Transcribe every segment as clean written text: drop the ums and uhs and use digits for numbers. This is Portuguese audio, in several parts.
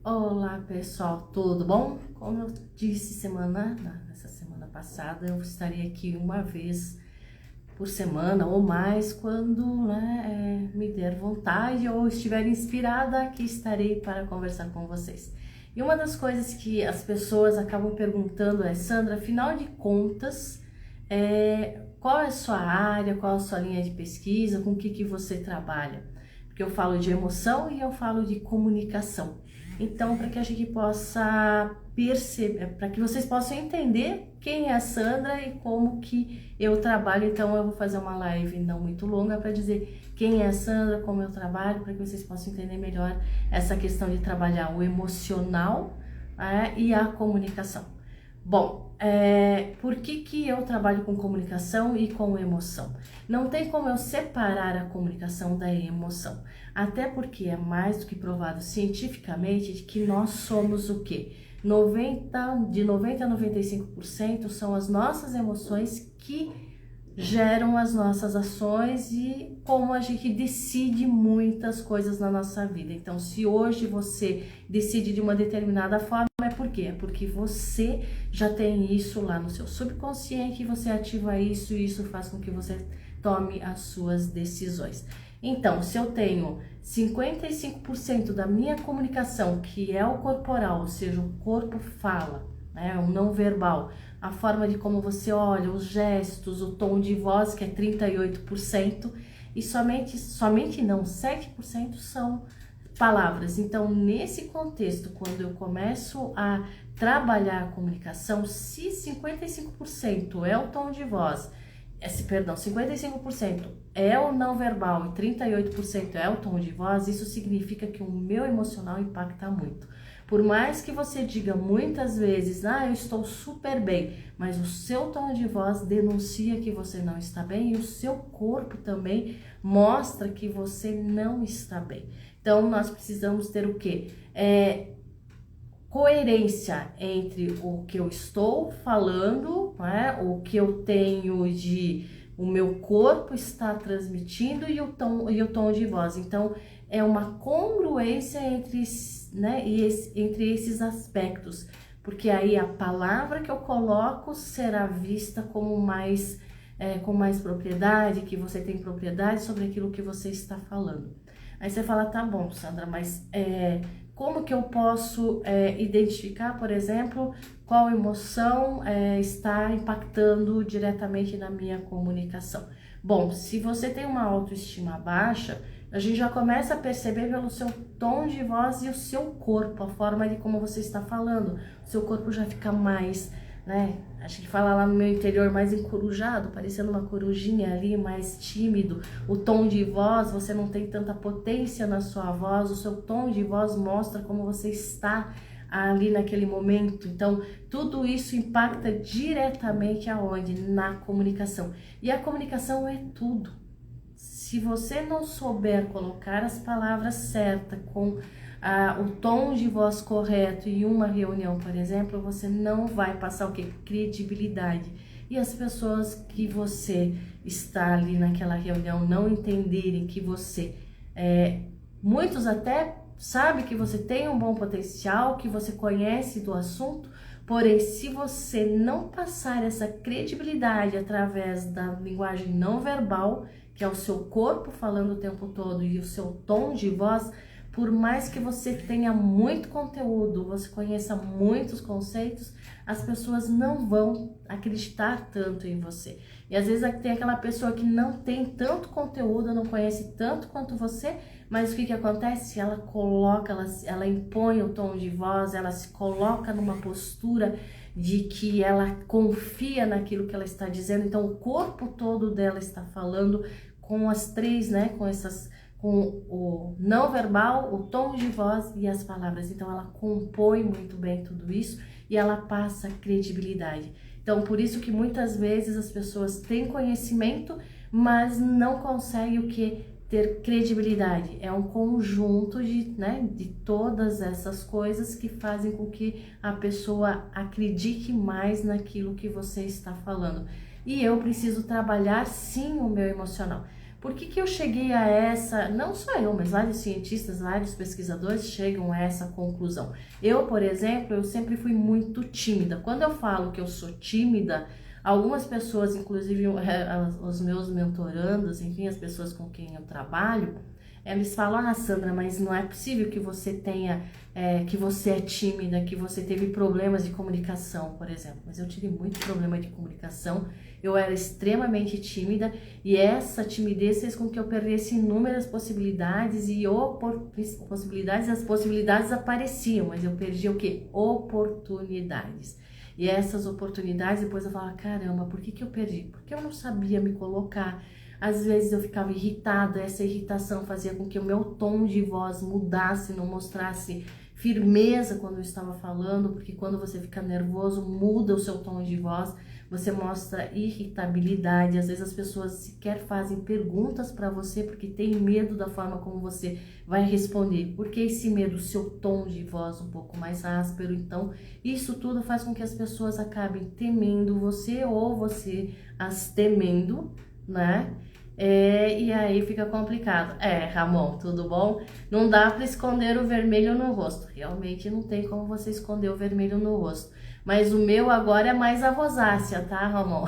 Olá pessoal, tudo bom? Como eu disse nessa semana passada, eu estarei aqui uma vez por semana ou mais quando me der vontade ou estiver inspirada, aqui estarei para conversar com vocês. E uma das coisas que as pessoas acabam perguntando é: Sandra, afinal de contas, qual é a sua área, qual é a sua linha de pesquisa, com o que você trabalha? Porque eu falo de emoção e eu falo de comunicação. Então, para que a gente possa perceber, para que vocês possam entender quem é a Sandra e como que eu trabalho, então eu vou fazer uma live não muito longa para dizer quem é a Sandra, como eu trabalho, para que vocês possam entender melhor essa questão de trabalhar o emocional, e a comunicação. Bom, por que eu trabalho com comunicação e com emoção? Não tem como eu separar a comunicação da emoção, até porque é mais do que provado cientificamente de que nós somos o quê? De 90 a 95% são as nossas emoções que geram as nossas ações e como a gente decide muitas coisas na nossa vida. Então, se hoje você decide de uma determinada forma, é por quê? É porque você já tem isso lá no seu subconsciente e você ativa isso e isso faz com que você tome as suas decisões. Então, se eu tenho 55% da minha comunicação, que é o corporal, ou seja, o corpo fala, o não verbal, a forma de como você olha, os gestos, o tom de voz, que é 38%, e somente não, 7% são palavras. Então, nesse contexto, quando eu começo a trabalhar a comunicação, se 55% é o tom de voz, 55% é o não verbal e 38% é o tom de voz, isso significa que o meu emocional impacta muito. Por mais que você diga muitas vezes, eu estou super bem, mas o seu tom de voz denuncia que você não está bem e o seu corpo também mostra que você não está bem. Então, nós precisamos ter o quê? Coerência entre o que eu estou falando, o que eu tenho o meu corpo está transmitindo e o tom de voz. Então, é uma congruência entre esses aspectos, porque aí a palavra que eu coloco será vista como com mais propriedade, que você tem propriedade sobre aquilo que você está falando. Aí você fala, tá bom, Sandra, mas como que eu posso identificar, por exemplo, qual emoção está impactando diretamente na minha comunicação? Bom, se você tem uma autoestima baixa, a gente já começa a perceber pelo seu tom de voz e o seu corpo, a forma de como você está falando. O seu corpo já fica mais, a gente fala lá no meu interior, mais encorujado, parecendo uma corujinha ali, mais tímido. O tom de voz, você não tem tanta potência na sua voz, o seu tom de voz mostra como você está ali naquele momento. Então, tudo isso impacta diretamente aonde? Na comunicação. E a comunicação é tudo. Se você não souber colocar as palavras certas com o tom de voz correto em uma reunião, por exemplo, você não vai passar o quê? Credibilidade. E as pessoas que você está ali naquela reunião não entenderem que você... muitos até sabem que você tem um bom potencial, que você conhece do assunto, porém, se você não passar essa credibilidade através da linguagem não verbal, que é o seu corpo falando o tempo todo e o seu tom de voz, por mais que você tenha muito conteúdo, você conheça muitos conceitos, as pessoas não vão acreditar tanto em você. E às vezes tem aquela pessoa que não tem tanto conteúdo, não conhece tanto quanto você, mas o que acontece? Ela impõe o tom de voz, ela se coloca numa postura de que ela confia naquilo que ela está dizendo, então o corpo todo dela está falando com as três, com o não verbal, o tom de voz e as palavras. Então ela compõe muito bem tudo isso e ela passa credibilidade. Então por isso que muitas vezes as pessoas têm conhecimento, mas não conseguem o que? Ter credibilidade. É um conjunto de todas essas coisas que fazem com que a pessoa acredite mais naquilo que você está falando. E eu preciso trabalhar sim o meu emocional. Por que que eu cheguei a essa, não só eu, mas vários cientistas, vários pesquisadores chegam a essa conclusão. Eu, por exemplo, eu sempre fui muito tímida. Quando eu falo que eu sou tímida, algumas pessoas, inclusive os meus mentorandos, enfim, as pessoas com quem eu trabalho, eles falam, ah, Sandra, mas não é possível que você tenha, que você é tímida, que você teve problemas de comunicação, por exemplo. Mas eu tive muito problema de comunicação, eu era extremamente tímida e essa timidez fez com que eu perdesse inúmeras possibilidades e as possibilidades apareciam, mas eu perdi o quê? Oportunidades. E essas oportunidades, depois eu falava, caramba, por que que eu perdi? Porque eu não sabia me colocar. Às vezes eu ficava irritada, essa irritação fazia com que o meu tom de voz mudasse, não mostrasse firmeza quando eu estava falando, porque quando você fica nervoso, muda o seu tom de voz, você mostra irritabilidade, às vezes as pessoas sequer fazem perguntas para você porque tem medo da forma como você vai responder. Porque esse medo, o seu tom de voz um pouco mais áspero, então isso tudo faz com que as pessoas acabem temendo você ou você as temendo, né? E aí fica complicado. Ramon, tudo bom? Não dá para esconder o vermelho no rosto. Realmente não tem como você esconder o vermelho no rosto. Mas o meu agora é mais a rosácea, tá, Ramon?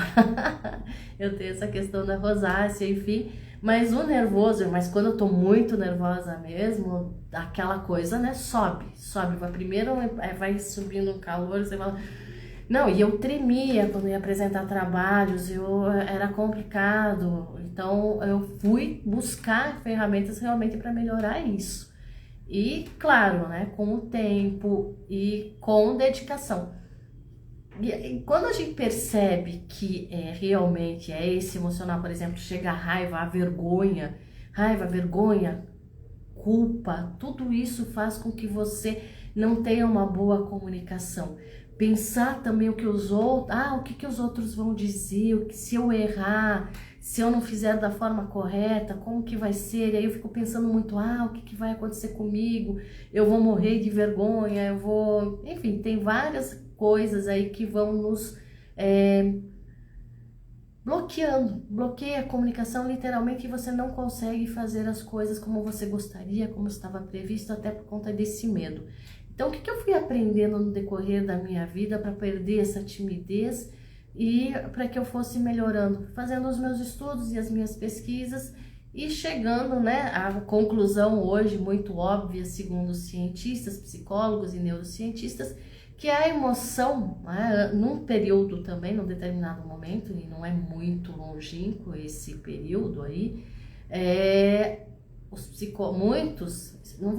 Eu tenho essa questão da rosácea, enfim. Mas o nervoso, mas quando eu tô muito nervosa mesmo, aquela coisa, né, sobe. Primeiro vai subindo o calor, você fala... Não, e eu tremia quando ia apresentar trabalhos, era complicado. Então, eu fui buscar ferramentas realmente para melhorar isso. E, claro, né, com o tempo e com dedicação. E quando a gente percebe que realmente é esse emocional, por exemplo, chega a raiva, a vergonha, culpa, tudo isso faz com que você não tenha uma boa comunicação. Pensar também o que os outros, o que que os outros vão dizer, o que se eu errar, se eu não fizer da forma correta, como que vai ser? E aí eu fico pensando muito, o que que vai acontecer comigo? Eu vou morrer de vergonha, enfim, tem várias coisas aí que vão nos bloqueia a comunicação literalmente e você não consegue fazer as coisas como você gostaria, como estava previsto, até por conta desse medo. Então, o que eu fui aprendendo no decorrer da minha vida para perder essa timidez e para que eu fosse melhorando? Fazendo os meus estudos e as minhas pesquisas e chegando, né, à conclusão hoje muito óbvia, segundo os cientistas, psicólogos e neurocientistas, que a emoção, né, num período também, num determinado momento, e não é muito longínquo esse período aí, muitos, não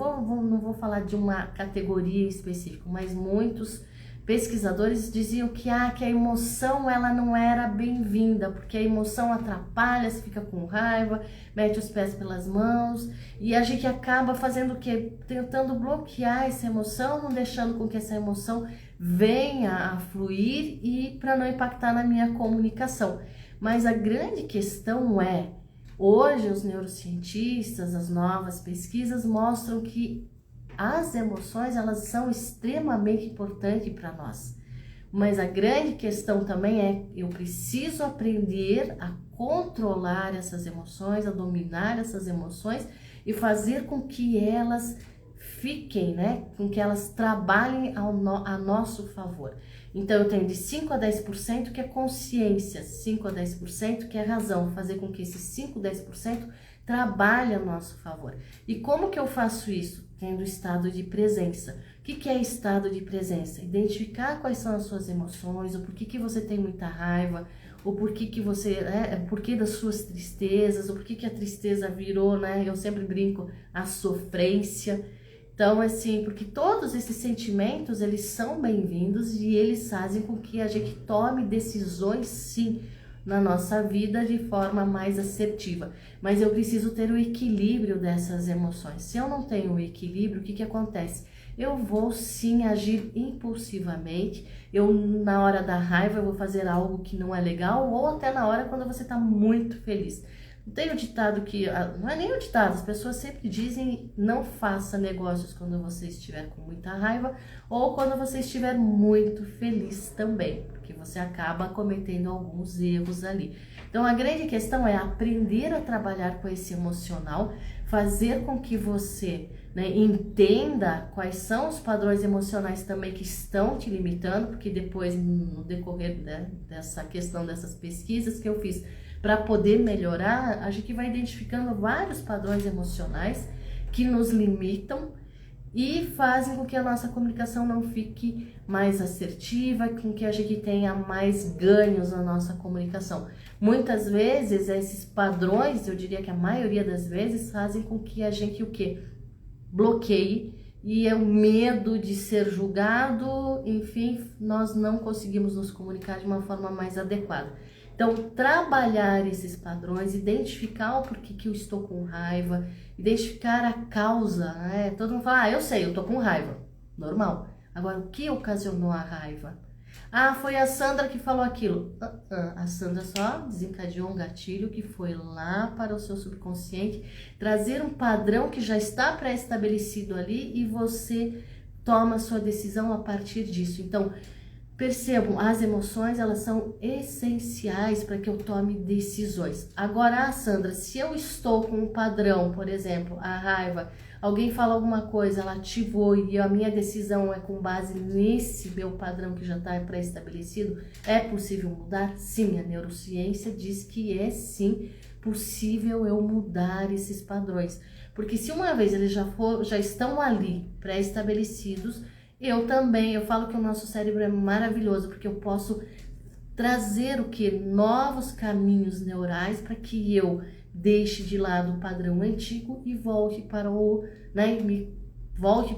vou falar de uma categoria específica, mas muitos pesquisadores diziam que a emoção ela não era bem-vinda, porque a emoção atrapalha, você fica com raiva, mete os pés pelas mãos, e a gente acaba fazendo o quê? Tentando bloquear essa emoção, não deixando com que essa emoção venha a fluir e para não impactar na minha comunicação. Mas a grande questão hoje os neurocientistas, as novas pesquisas mostram que as emoções elas são extremamente importantes para nós. Mas a grande questão também eu preciso aprender a controlar essas emoções, a dominar essas emoções e fazer com que elas fiquem, né? Com que elas trabalhem a nosso favor. Então, eu tenho de 5 a 10% que é consciência, 5 a 10% que é razão, fazer com que esses 5 a 10% trabalhe a nosso favor. E como que eu faço isso? Tendo estado de presença. O que é estado de presença? Identificar quais são as suas emoções, o porquê que você tem muita raiva, o porquê que você, porquê das suas tristezas, o porquê que a tristeza virou, né? Eu sempre brinco, a sofrência. Então, assim, porque todos esses sentimentos, eles são bem-vindos e eles fazem com que a gente tome decisões, sim, na nossa vida de forma mais assertiva. Mas eu preciso ter o equilíbrio dessas emoções. Se eu não tenho o equilíbrio, o que acontece? Eu vou, sim, agir impulsivamente. Na hora da raiva, eu vou fazer algo que não é legal ou até na hora quando você está muito feliz. Tem o ditado que, não é nem o ditado, as pessoas sempre dizem não faça negócios quando você estiver com muita raiva ou quando você estiver muito feliz também, porque você acaba cometendo alguns erros ali. Então a grande questão é aprender a trabalhar com esse emocional, fazer com que você, né, entenda quais são os padrões emocionais também que estão te limitando, porque depois, no decorrer, né, dessa questão dessas pesquisas que eu fiz para poder melhorar, a gente vai identificando vários padrões emocionais que nos limitam e fazem com que a nossa comunicação não fique mais assertiva, com que a gente tenha mais ganhos na nossa comunicação. Muitas vezes, esses padrões, eu diria que a maioria das vezes, fazem com que a gente o quê? Bloqueie, e é o medo de ser julgado, enfim, nós não conseguimos nos comunicar de uma forma mais adequada. Então, trabalhar esses padrões, identificar o porquê que eu estou com raiva, identificar a causa, né? Todo mundo fala, eu sei, eu tô com raiva, normal. Agora, o que ocasionou a raiva? Foi a Sandra que falou aquilo. A Sandra só desencadeou um gatilho que foi lá para o seu subconsciente, trazer um padrão que já está pré-estabelecido ali e você toma a sua decisão a partir disso. Então, percebam, as emoções, elas são essenciais para que eu tome decisões. Agora, Sandra, se eu estou com um padrão, por exemplo, a raiva, alguém fala alguma coisa, ela ativou e a minha decisão é com base nesse meu padrão que já está pré-estabelecido, é possível mudar? Sim, a neurociência diz que é sim possível eu mudar esses padrões. Porque se uma vez eles já estão ali pré-estabelecidos, eu falo que o nosso cérebro é maravilhoso, porque eu posso trazer o que? Novos caminhos neurais para que eu deixe de lado o padrão antigo e volte para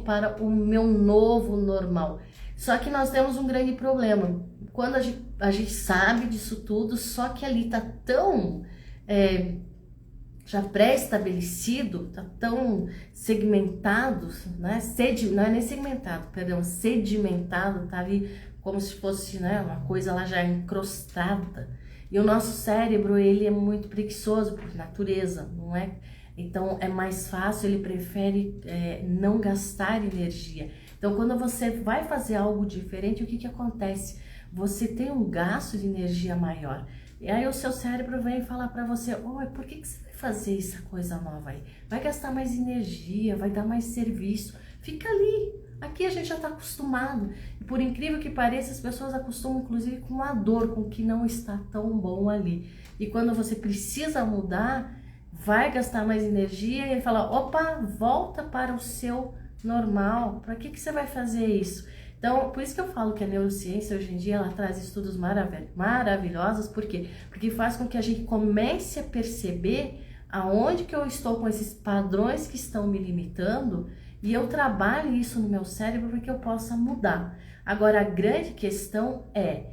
para o meu novo normal. Só que nós temos um grande problema. Quando a gente sabe disso tudo, só que ali tá tão já pré-estabelecido, tá tão segmentado, né? Não é nem segmentado, perdão, sedimentado, tá ali como se fosse, né, uma coisa lá já encrostada. E o nosso cérebro, ele é muito preguiçoso por natureza, não é? Então é mais fácil, ele prefere não gastar energia. Então quando você vai fazer algo diferente, o que acontece? Você tem um gasto de energia maior. E aí o seu cérebro vem falar para você, por que você vai fazer essa coisa nova aí? Vai gastar mais energia, vai dar mais serviço. Fica ali. Aqui a gente já está acostumado. E por incrível que pareça, as pessoas acostumam inclusive com a dor, com o que não está tão bom ali. E quando você precisa mudar, vai gastar mais energia e ele fala, volta para o seu normal. Para que você vai fazer isso? Então, por isso que eu falo que a neurociência hoje em dia ela traz estudos maravilhosos, por quê? Porque faz com que a gente comece a perceber aonde que eu estou com esses padrões que estão me limitando e eu trabalho isso no meu cérebro para que eu possa mudar. Agora, a grande questão é,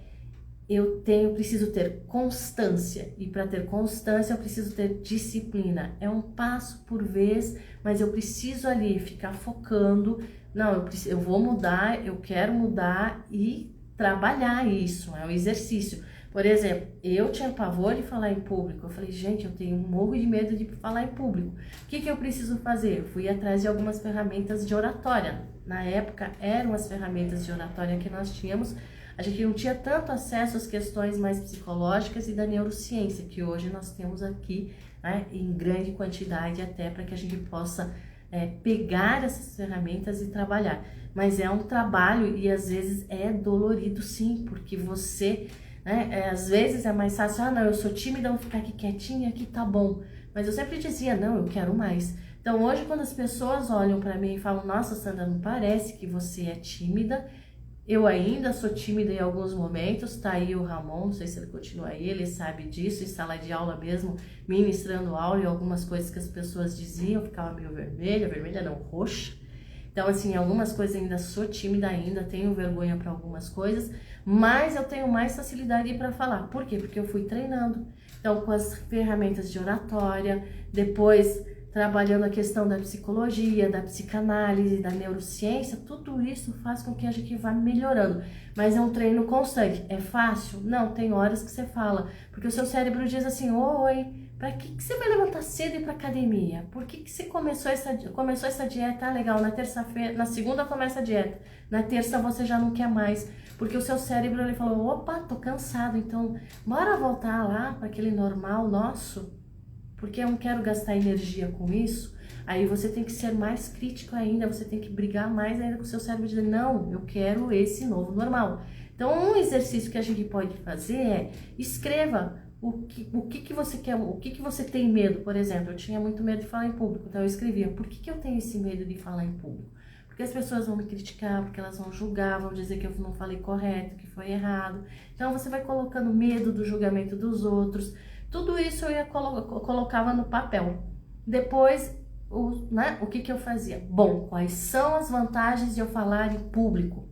preciso ter constância, e para ter constância eu preciso ter disciplina. É um passo por vez, mas eu preciso ali ficar focando. Não, eu vou mudar, eu quero mudar e trabalhar isso, é um exercício. Por exemplo, eu tinha pavor de falar em público. Eu falei, gente, eu tenho um morro de medo de falar em público. O que eu preciso fazer? Eu fui atrás de algumas ferramentas de oratória. Na época, eram as ferramentas de oratória que nós tínhamos. A gente não tinha tanto acesso às questões mais psicológicas e da neurociência, que hoje nós temos aqui, né, em grande quantidade, até para que a gente possa pegar essas ferramentas e trabalhar. Mas é um trabalho e às vezes é dolorido sim, porque você... às vezes é mais fácil, eu sou tímida, vou ficar aqui quietinha, aqui tá bom. Mas eu sempre dizia, não, eu quero mais. Então hoje quando as pessoas olham para mim e falam, nossa Sandra, não parece que você é tímida, eu ainda sou tímida em alguns momentos, tá aí o Ramon, não sei se ele continua aí, ele sabe disso, em sala de aula mesmo, ministrando aula e algumas coisas que as pessoas diziam, eu ficava meio vermelha não, roxa. Então, assim, algumas coisas ainda sou tímida ainda, tenho vergonha para algumas coisas, mas eu tenho mais facilidade para falar. Por quê? Porque eu fui treinando. Então, com as ferramentas de oratória, depois trabalhando a questão da psicologia, da psicanálise, da neurociência, tudo isso faz com que a gente vá melhorando. Mas é um treino constante. É fácil? Não, tem horas que você fala. Porque o seu cérebro diz assim, oi, Para que você vai levantar cedo e ir para academia? Por que você começou essa dieta? Ah, legal, na terça-feira, na segunda começa a dieta, na terça você já não quer mais, porque o seu cérebro ele falou, opa, tô cansado, então bora voltar lá para aquele normal nosso, porque eu não quero gastar energia com isso. Aí você tem que ser mais crítico ainda, você tem que brigar mais ainda com o seu cérebro, dizer, não, eu quero esse novo normal. Então um exercício que a gente pode fazer é, escreva o que você quer, o que você tem medo. Por exemplo, eu tinha muito medo de falar em público, então eu escrevia, por que eu tenho esse medo de falar em público? Porque as pessoas vão me criticar, porque elas vão julgar, vão dizer que eu não falei correto, que foi errado. Então você vai colocando medo do julgamento dos outros. Tudo isso eu colocava no papel. Depois, o que eu fazia? Bom, quais são as vantagens de eu falar em público?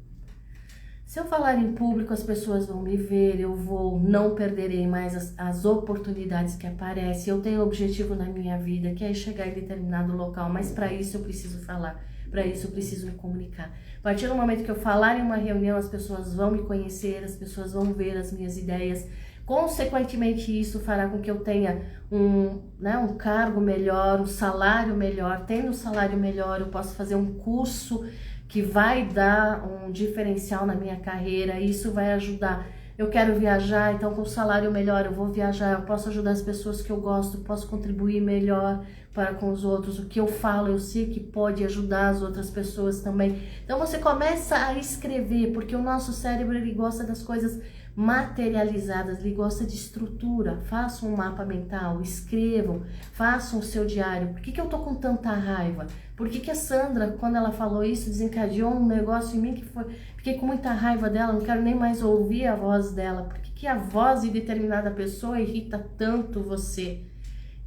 Se eu falar em público, as pessoas vão me ver, eu não perderei mais as oportunidades que aparecem. Eu tenho um objetivo na minha vida, que é chegar em determinado local, mas para isso eu preciso falar, para isso eu preciso me comunicar. A partir do momento que eu falar em uma reunião, as pessoas vão me conhecer, as pessoas vão ver as minhas ideias. Consequentemente, isso fará com que eu tenha um cargo melhor, um salário melhor. Tendo um salário melhor, eu posso fazer um curso que vai dar um diferencial na minha carreira, isso vai ajudar. Eu quero viajar, então com o salário melhor eu vou viajar, eu posso ajudar as pessoas que eu gosto, posso contribuir melhor para com os outros. O que eu falo, eu sei que pode ajudar as outras pessoas também. Então você começa a escrever, porque o nosso cérebro ele gosta das coisas materializadas, ele gosta de estrutura. Façam um mapa mental, escrevam, façam o seu diário. Por que eu tô com tanta raiva? Por que a Sandra, quando ela falou isso, desencadeou um negócio em mim que foi... Fiquei com muita raiva dela, não quero nem mais ouvir a voz dela. Por que a voz de determinada pessoa irrita tanto você?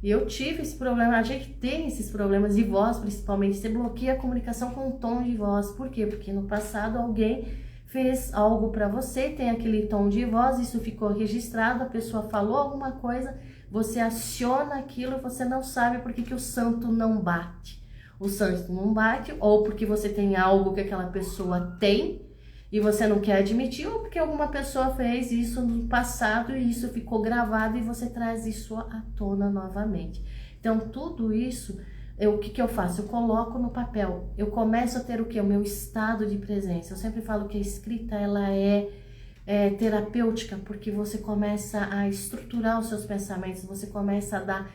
E eu tive esse problema, a gente tem esses problemas de voz, principalmente. Você bloqueia a comunicação com o tom de voz. Por quê? Porque no passado alguém fez algo para você, tem aquele tom de voz, isso ficou registrado, a pessoa falou alguma coisa, você aciona aquilo, você não sabe por que o santo não bate. O santo não bate, ou porque você tem algo que aquela pessoa tem e você não quer admitir, ou porque alguma pessoa fez isso no passado e isso ficou gravado e você traz isso à tona novamente. Então, tudo isso, o que eu faço? Eu coloco no papel. Eu começo a ter o quê? O meu estado de presença. Eu sempre falo que a escrita, ela é terapêutica, porque você começa a estruturar os seus pensamentos, você começa a dar...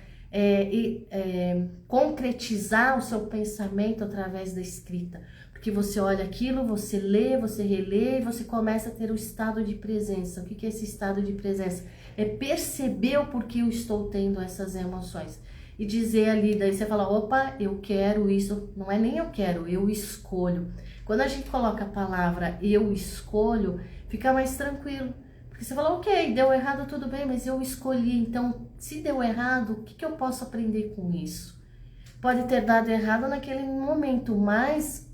concretizar o seu pensamento através da escrita, porque você olha aquilo, você lê, você relê e você começa a ter o estado de presença. O que é esse estado de presença? É perceber o porquê eu estou tendo essas emoções e dizer ali, daí você fala, opa, eu quero isso, não é nem eu quero, eu escolho. Quando a gente coloca a palavra eu escolho, fica mais tranquilo. Porque você fala, ok, deu errado, tudo bem, mas eu escolhi. Então, se deu errado, o que eu posso aprender com isso? Pode ter dado errado naquele momento, mas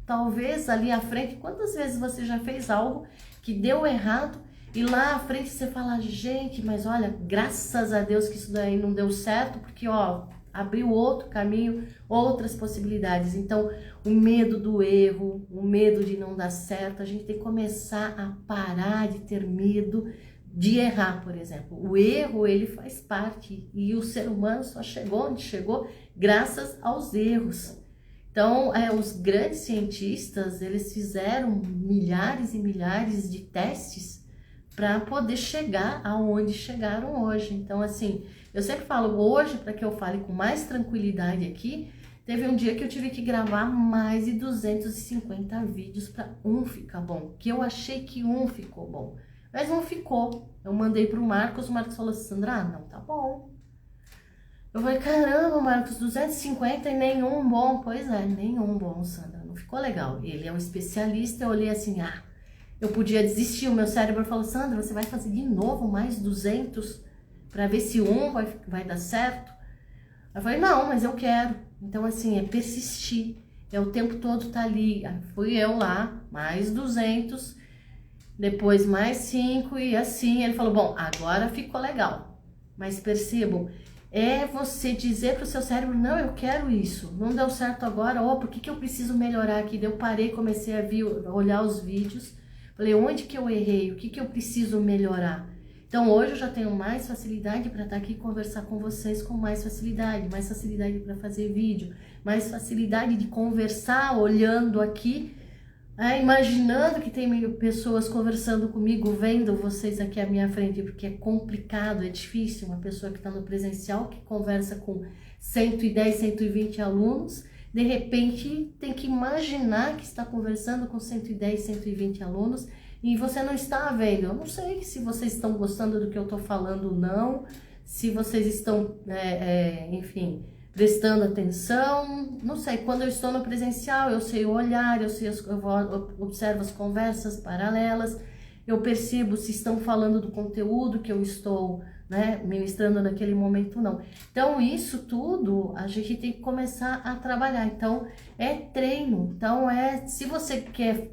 talvez ali à frente, quantas vezes você já fez algo que deu errado e lá à frente você fala, gente, mas olha, graças a Deus que isso daí não deu certo, porque ó, abriu outro caminho, outras possibilidades. Então, o medo do erro, o medo de não dar certo, a gente tem que começar a parar de ter medo de errar, por exemplo. O erro, ele faz parte e o ser humano só chegou onde chegou graças aos erros. Então, os grandes cientistas, eles fizeram milhares e milhares de testes para poder chegar aonde chegaram hoje. Então, assim, eu sempre falo hoje, para que eu fale com mais tranquilidade aqui, teve um dia que eu tive que gravar mais de 250 vídeos para um ficar bom, que eu achei que um ficou bom, mas não ficou. Eu mandei pro Marcos, o Marcos falou assim, Sandra, não tá bom. Eu falei, caramba, Marcos, 250 e nenhum bom. Pois é, nenhum bom, Sandra, não ficou legal. Ele é um especialista, eu olhei assim, eu podia desistir. O meu cérebro falou, Sandra, você vai fazer de novo mais 200 para ver se um vai dar certo? Eu falei, não, mas eu quero. Então, assim, é persistir. O tempo todo tá ali. Fui eu lá, mais 200, depois mais 5 e assim. Ele falou, bom, agora ficou legal. Mas percebam, é você dizer pro seu cérebro, não, eu quero isso. Não deu certo agora, por que eu preciso melhorar aqui? Daí eu parei, comecei a olhar os vídeos. Falei, onde que eu errei? O que eu preciso melhorar? Então hoje eu já tenho mais facilidade para estar aqui e conversar com vocês com mais facilidade para fazer vídeo, mais facilidade de conversar olhando aqui, imaginando que tem pessoas conversando comigo, vendo vocês aqui à minha frente, porque é complicado, é difícil uma pessoa que está no presencial, que conversa com 110, 120 alunos, de repente tem que imaginar que está conversando com 110, 120 alunos e você não está vendo. Eu não sei se vocês estão gostando do que eu estou falando ou não, se vocês estão, enfim, prestando atenção, não sei. Quando eu estou no presencial, eu sei o olhar, eu observo as conversas paralelas, eu percebo se estão falando do conteúdo que eu estou, ministrando naquele momento ou não. Então, isso tudo a gente tem que começar a trabalhar. Então, é treino. Então, se você quer,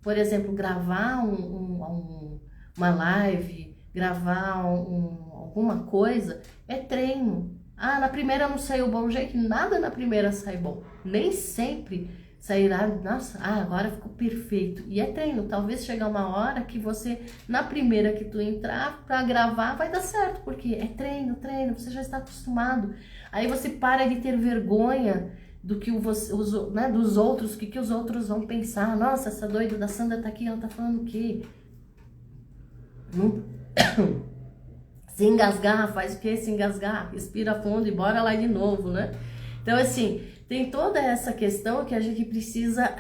por exemplo, gravar uma live, gravar alguma coisa, é treino. Na primeira não saiu bom jeito, nada na primeira sai bom. Nem sempre sairá, nossa, agora ficou perfeito. E é treino, talvez chegar uma hora que você, na primeira que tu entrar pra gravar, vai dar certo, porque é treino, você já está acostumado. Aí você para de ter vergonha do que dos outros, o que os outros vão pensar. Nossa, essa doida da Sandra tá aqui, ela tá falando o quê? Se engasgar, faz o quê? Se engasgar, respira fundo e bora lá de novo, né? Então, assim, tem toda essa questão que a gente precisa,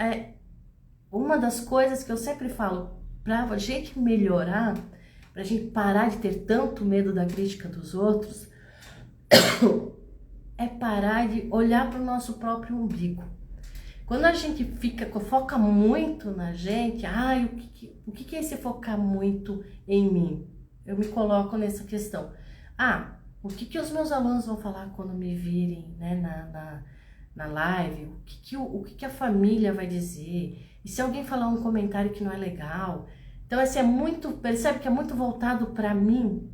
uma das coisas que eu sempre falo, pra gente melhorar, pra gente parar de ter tanto medo da crítica dos outros, é parar de olhar para o nosso próprio umbigo. Quando a gente foca muito na gente, o que é esse focar muito em mim? Eu me coloco nessa questão. O que os meus alunos vão falar quando me virem, né, na live? O que a família vai dizer? E se alguém falar um comentário que não é legal? Então, percebe que é muito voltado para mim?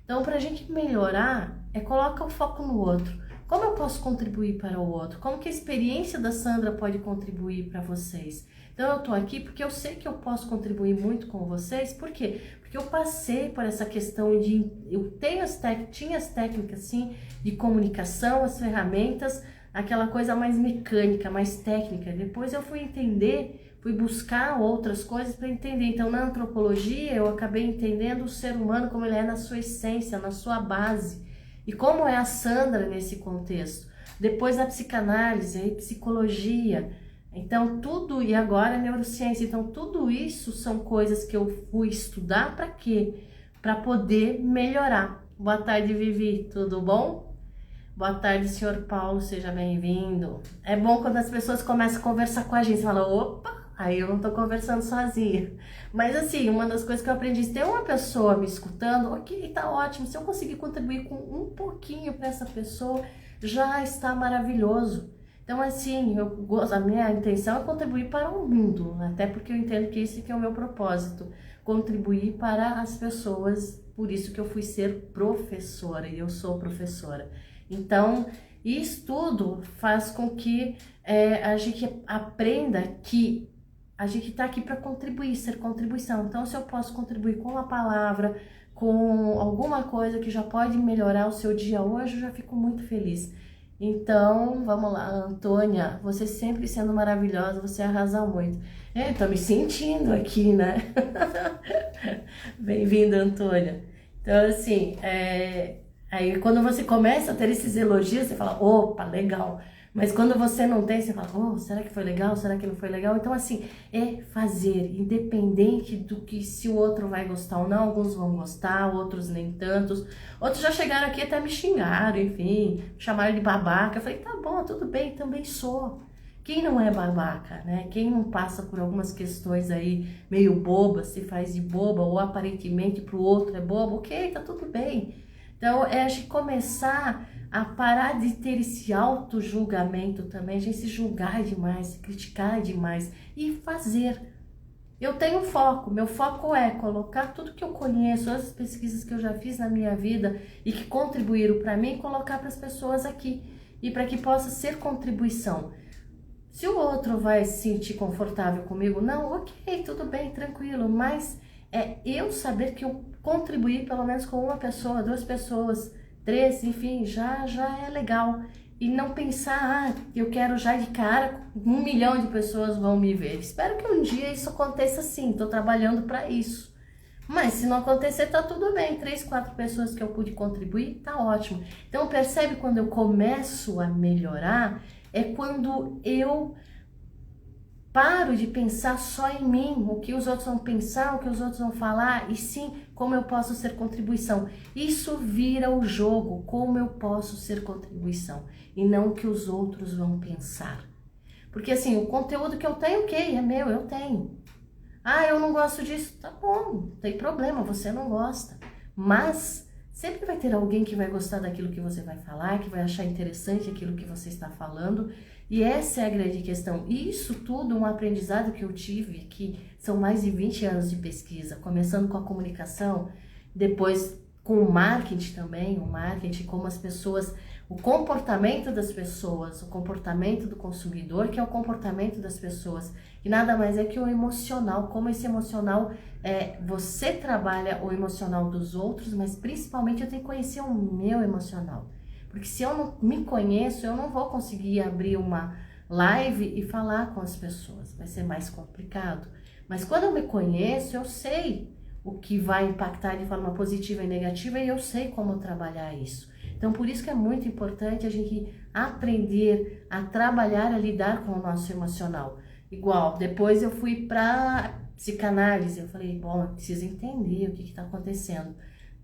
Então, para a gente melhorar, coloca o foco no outro. Como eu posso contribuir para o outro? Como que a experiência da Sandra pode contribuir para vocês? Então, eu tô aqui porque eu sei que eu posso contribuir muito com vocês. Por quê? Porque eu passei por essa questão de... Eu tinha as técnicas, sim, de comunicação, as ferramentas, aquela coisa mais mecânica, mais técnica. Depois eu fui buscar outras coisas para entender. Então, na antropologia, eu acabei entendendo o ser humano como ele é na sua essência, na sua base. E como é a Sandra nesse contexto. Depois a psicanálise, a psicologia... Então, e agora a neurociência. Então, tudo isso são coisas que eu fui estudar para quê? Para poder melhorar. Boa tarde, Vivi, tudo bom? Boa tarde, senhor Paulo, seja bem-vindo. É bom quando as pessoas começam a conversar com a gente, você fala, opa, aí eu não tô conversando sozinha. Mas assim, uma das coisas que eu aprendi, se tem uma pessoa me escutando, ok, tá ótimo. Se eu conseguir contribuir com um pouquinho para essa pessoa, já está maravilhoso. Então, assim, a minha intenção é contribuir para o mundo, até porque eu entendo que esse que é o meu propósito, contribuir para as pessoas, por isso que eu fui ser professora, e eu sou professora. Então, isso tudo faz com que a gente aprenda que a gente está aqui para contribuir, ser contribuição. Então, se eu posso contribuir com a palavra, com alguma coisa que já pode melhorar o seu dia hoje, eu já fico muito feliz. Então, vamos lá, Antônia, você sempre sendo maravilhosa, você arrasa muito. Tô me sentindo aqui, né? Bem-vinda, Antônia. Então, assim, aí quando você começa a ter esses elogios, você fala, opa, legal. Mas quando você não tem, você fala, será que foi legal? Será que não foi legal? Então, assim, fazer, independente do que se o outro vai gostar ou não. Alguns vão gostar, outros nem tantos. Outros já chegaram aqui até me xingaram, enfim, me chamaram de babaca. Eu falei, tá bom, tudo bem, também sou. Quem não é babaca, né? Quem não passa por algumas questões aí meio bobas, se faz de boba ou aparentemente pro outro é bobo, ok, tá tudo bem. Então, a gente começar a parar de ter esse auto-julgamento também, a gente se julgar demais, se criticar demais e fazer. Eu tenho foco, meu foco é colocar tudo que eu conheço, as pesquisas que eu já fiz na minha vida e que contribuíram para mim, colocar para as pessoas aqui e para que possa ser contribuição. Se o outro vai se sentir confortável comigo, não, ok, tudo bem, tranquilo, mas É eu saber que eu contribuí pelo menos com uma pessoa, 2 pessoas, 3, enfim, já é legal. E não pensar, eu quero já de cara, 1 milhão de pessoas vão me ver. Espero que um dia isso aconteça sim, tô trabalhando para isso. Mas se não acontecer, tá tudo bem. 3, 4 pessoas que eu pude contribuir, tá ótimo. Então percebe quando eu começo a melhorar, é quando eu paro de pensar só em mim, o que os outros vão pensar, o que os outros vão falar, e sim como eu posso ser contribuição. Isso vira o jogo, como eu posso ser contribuição, e não o que os outros vão pensar. Porque assim, o conteúdo que eu tenho, ok, é meu, eu tenho. Ah, eu não gosto disso, tá bom, não tem problema, você não gosta. Mas sempre vai ter alguém que vai gostar daquilo que você vai falar, que vai achar interessante aquilo que você está falando. E essa é a grande questão. E isso tudo, um aprendizado que eu tive, que são mais de 20 anos de pesquisa, começando com a comunicação, depois com o marketing também, o marketing, como as pessoas, o comportamento das pessoas, o comportamento do consumidor, que é o comportamento das pessoas, e nada mais é que o emocional, como esse emocional, você trabalha o emocional dos outros, mas principalmente eu tenho que conhecer o meu emocional. Porque se eu não me conheço, eu não vou conseguir abrir uma live e falar com as pessoas. Vai ser mais complicado. Mas quando eu me conheço, eu sei o que vai impactar de forma positiva e negativa e eu sei como trabalhar isso. Então, por isso que é muito importante a gente aprender a trabalhar, a lidar com o nosso emocional. Igual, depois eu fui para psicanálise. Eu falei, bom, eu preciso entender o que está acontecendo.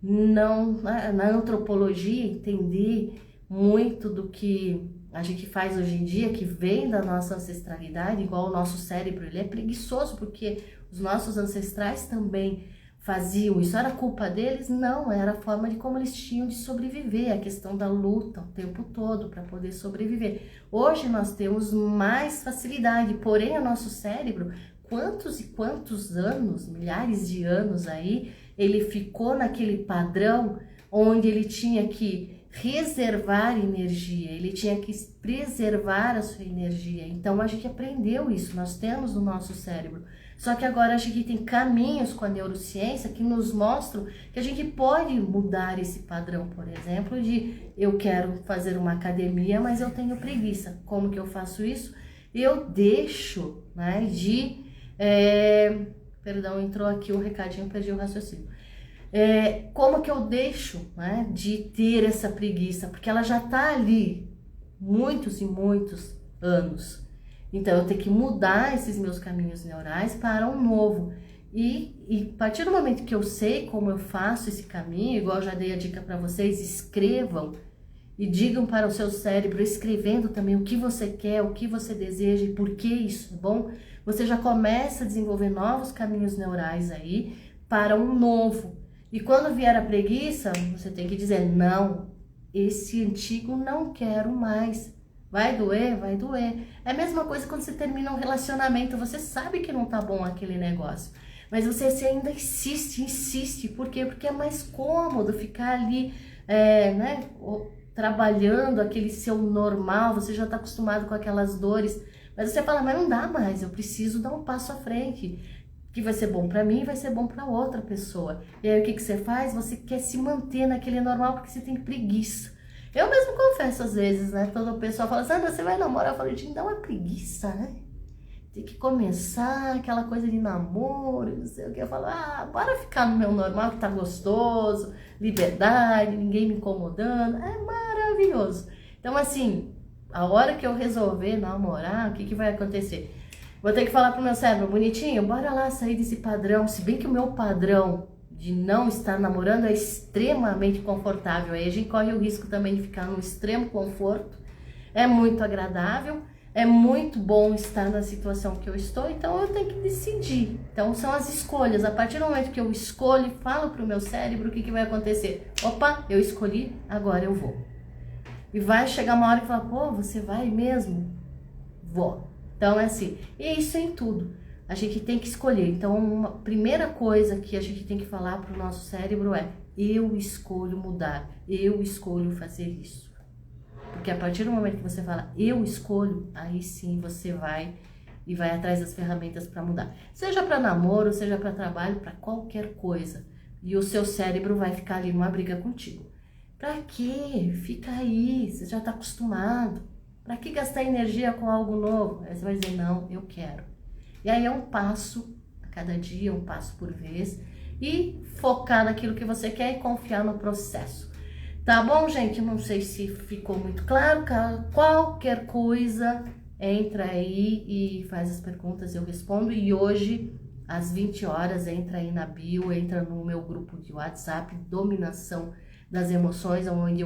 Não, na antropologia, entender muito do que a gente faz hoje em dia, que vem da nossa ancestralidade, igual o nosso cérebro, ele é preguiçoso, porque os nossos ancestrais também faziam isso. Era culpa deles? Não, era a forma de como eles tinham de sobreviver, a questão da luta o tempo todo para poder sobreviver. Hoje nós temos mais facilidade, porém o nosso cérebro, quantos e quantos anos, milhares de anos aí, ele ficou naquele padrão onde ele tinha que reservar energia, ele tinha que preservar a sua energia. Então a gente aprendeu isso, nós temos no nosso cérebro. Só que agora a gente tem caminhos com a neurociência que nos mostram que a gente pode mudar esse padrão, por exemplo, de eu quero fazer uma academia, mas eu tenho preguiça. Como que eu faço isso? Eu deixo, né, perdão, entrou aqui o recadinho, perdi o raciocínio. Como que eu deixo, né, de ter essa preguiça? Porque ela já está ali muitos e muitos anos. Então eu tenho que mudar esses meus caminhos neurais para um novo. E a partir do momento que eu sei como eu faço esse caminho, igual eu já dei a dica para vocês, escrevam e digam para o seu cérebro, escrevendo também o que você quer, o que você deseja e por que isso é bom, você já começa a desenvolver novos caminhos neurais aí para um novo. E quando vier a preguiça, você tem que dizer, não, esse antigo não quero mais. Vai doer? Vai doer. É a mesma coisa quando você termina um relacionamento, você sabe que não tá bom aquele negócio. Mas você ainda insiste. Por quê? Porque é mais cômodo ficar ali, né, trabalhando aquele seu normal, você já tá acostumado com aquelas dores. Mas você fala, mas não dá mais, eu preciso dar um passo à frente. Que vai ser bom para mim e vai ser bom para outra pessoa. E aí o que você faz? Você quer se manter naquele normal porque você tem preguiça. Eu mesmo confesso às vezes, né? Todo o pessoal fala, Sandra, você vai namorar? Eu falo, gente, dá uma preguiça, né? Tem que começar aquela coisa de namoro, não sei o que. Eu falo, bora ficar no meu normal que tá gostoso, liberdade, ninguém me incomodando. É maravilhoso. Então, assim, a hora que eu resolver namorar, o que vai acontecer? Vou ter que falar pro meu cérebro, bonitinho, bora lá sair desse padrão. Se bem que o meu padrão de não estar namorando é extremamente confortável. Aí a gente corre o risco também de ficar no extremo conforto. É muito agradável, é muito bom estar na situação que eu estou, então eu tenho que decidir. Então são as escolhas. A partir do momento que eu escolho, falo pro meu cérebro o que vai acontecer. Opa, eu escolhi, agora eu vou. E vai chegar uma hora que fala, pô, você vai mesmo? Vou. Então é assim, e isso em tudo. A gente tem que escolher. Então, uma primeira coisa que a gente tem que falar para o nosso cérebro é: eu escolho mudar, eu escolho fazer isso. Porque a partir do momento que você fala, eu escolho, aí sim você vai e vai atrás das ferramentas para mudar. Seja para namoro, seja para trabalho, para qualquer coisa. E o seu cérebro vai ficar ali numa briga contigo. Pra quê? Fica aí, você já tá acostumado. Pra que gastar energia com algo novo? Aí você vai dizer, não, eu quero. E aí é um passo a cada dia, um passo por vez. E focar naquilo que você quer e confiar no processo. Tá bom, gente? Não sei se ficou muito claro. Qualquer coisa, entra aí e faz as perguntas, eu respondo. E hoje, às 20 horas, entra aí na bio, entra no meu grupo de WhatsApp, Dominação das Emoções, onde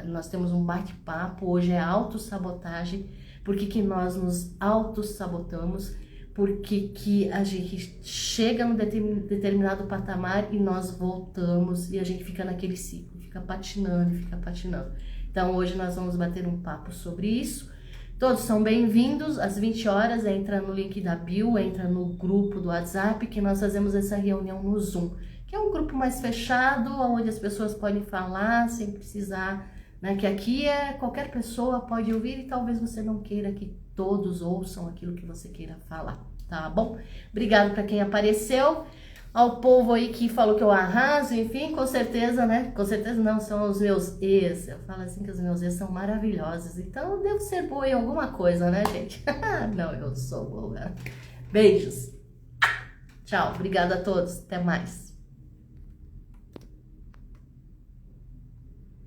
nós temos um bate-papo. Hoje é autossabotagem. Por que nós nos autossabotamos? Porque que a gente chega num determinado patamar e nós voltamos e a gente fica naquele ciclo, fica patinando. Então hoje nós vamos bater um papo sobre isso. Todos são bem-vindos, às 20 horas, entra no link da bio, entra no grupo do WhatsApp, que nós fazemos essa reunião no Zoom, que é um grupo mais fechado, onde as pessoas podem falar sem precisar, né, que aqui qualquer pessoa pode ouvir e talvez você não queira que todos ouçam aquilo que você queira falar, tá bom? Obrigado para quem apareceu, ao povo aí que falou que eu arraso, enfim, com certeza, né? Com certeza não, são os meus ex. Eu falo assim que os meus ex são maravilhosos, então eu devo ser boa em alguma coisa, né, gente? Não, eu sou boa. Beijos. Tchau, obrigada a todos, até mais.